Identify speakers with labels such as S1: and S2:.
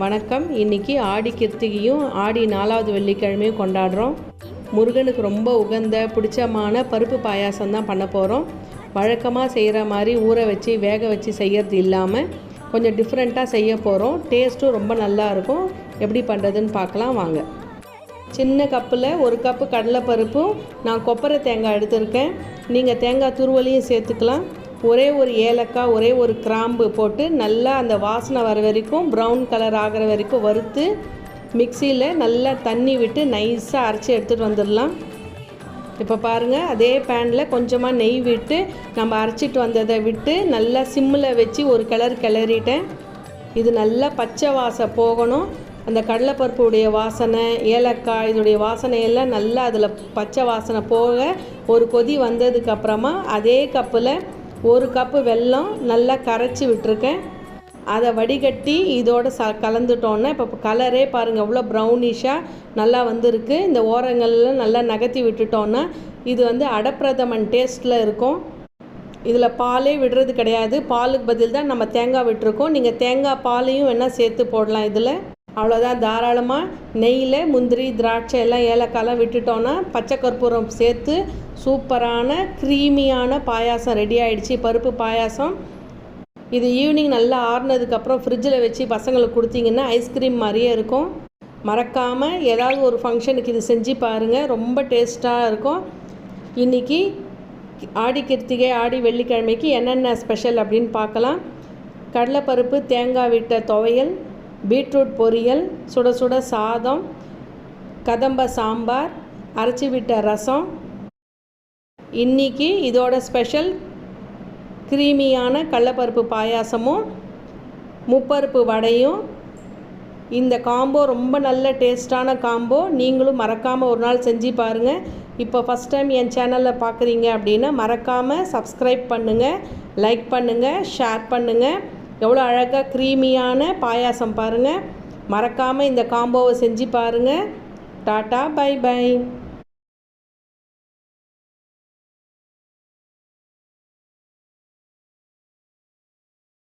S1: வணக்கம். இன்றைக்கி ஆடி கிருத்திகையும் ஆடி 4வது வெள்ளிக்கிழமையும் கொண்டாடுறோம். முருகனுக்கு ரொம்ப உகந்த பிடிச்சமான பருப்பு பாயாசம் தான் பண்ண போகிறோம். வழக்கமாக செய்கிற மாதிரி ஊற வச்சு வேக வச்சு செய்கிறது இல்லாமல் கொஞ்சம் டிஃப்ரெண்ட்டாக செய்ய போகிறோம். டேஸ்ட்டும் ரொம்ப நல்லாயிருக்கும். எப்படி பண்ணுறதுன்னு பார்க்கலாம் வாங்க. சின்ன கப்பில் 1 கப்பு கடலைப்பருப்பும் நான் கொப்பரை தேங்காய் எடுத்திருக்கேன். நீங்கள் தேங்காய் துருவலையும் சேர்த்துக்கலாம். ஒரே ஒரு ஏலக்காய், ஒரே ஒரு கிராம்பு போட்டு நல்லா அந்த வாசனை வர வரைக்கும் ப்ரௌன் கலர் ஆகிற வரைக்கும் வறுத்து மிக்சியில் நல்லா தண்ணி விட்டு நைஸாக அரைச்சி எடுத்துகிட்டு வந்துடலாம். இப்போ பாருங்கள், அதே பேனில் கொஞ்சமாக நெய் விட்டு நம்ம அரைச்சிட்டு வந்ததை விட்டு நல்லா சிம்மில் வச்சு ஒரு கிளறிட்டேன். இது நல்லா பச்சை வாசனை போகணும். அந்த கடலைப்பருப்புடைய வாசனை, ஏலக்காய் இதோடைய வாசனையெல்லாம் நல்லா அதில் பச்சை வாசனை போக ஒரு கொதி வந்ததுக்கப்புறமா அதே கப்பில் 1 கப்பு வெல்லம் நல்லா கரைச்சி விட்டுருக்கேன். அதை வடிகட்டி இதோடு கலந்துட்டோன்னா இப்போ கலரே பாருங்கள் எவ்வளோ ப்ரௌனிஷாக நல்லா வந்திருக்கு. இந்த ஓரங்கள்லாம் நல்லா நகர்த்தி விட்டுட்டோன்னா இது அடப்பிரதமன் டேஸ்ட்டில் இருக்கும். இதில் பாலே விடுறது கிடையாது. பாலுக்கு பதில் தான் நம்ம தேங்காய் விட்டுருக்கோம். நீங்கள் தேங்காய் பாலையும் வேணால் சேர்த்து போடலாம். இதில் அவ்வளோதான். தாராளமாக நெய்யில் முந்திரி, திராட்சை எல்லாம் ஏலக்காயெல்லாம் விட்டுட்டோன்னா பச்சை கற்பூரம் சேர்த்து சூப்பரான க்ரீமியான பாயாசம் ரெடி ஆகிடுச்சு. பருப்பு பாயாசம். இது ஈவினிங் நல்லா ஆறுனதுக்கப்புறம் ஃப்ரிட்ஜில் வச்சு பசங்களுக்கு கொடுத்தீங்கன்னா ஐஸ்கிரீம் மாதிரியே இருக்கும். மறக்காமல் ஏதாவது ஒரு ஃபங்க்ஷனுக்கு இது செஞ்சு பாருங்கள். ரொம்ப டேஸ்ட்டாக இருக்கும். இன்றைக்கி ஆடி கிருத்திகை ஆடி வெள்ளிக்கிழமைக்கு என்னென்ன ஸ்பெஷல் அப்படின்னு பார்க்கலாம். கடலைப்பருப்பு தேங்காய் விட்ட துவையல், பீட்ரூட் பொரியல், சுட சுட சாதம், கதம்ப சாம்பார், அரைச்சி விட்ட ரசம். இன்றைக்கி இதோட ஸ்பெஷல் க்ரீமியான கடலைப்பருப்பு பாயாசமும் முப்பருப்பு வடையும். இந்த காம்போ ரொம்ப நல்ல டேஸ்டான காம்போ. நீங்களும் மறக்காமல் ஒரு நாள் செஞ்சு பாருங்கள். இப்போ ஃபஸ்ட் டைம் என் சேனலில் பார்க்குறீங்க அப்படின்னா மறக்காமல் சப்ஸ்கிரைப் பண்ணுங்கள், லைக் பண்ணுங்கள், ஷேர் பண்ணுங்கள். எவ்வளோ அழகாக க்ரீமியான பாயாசம் பாருங்கள். மறக்காமல் இந்த காம்போவை செஞ்சு பாருங்கள். Tata, bye by.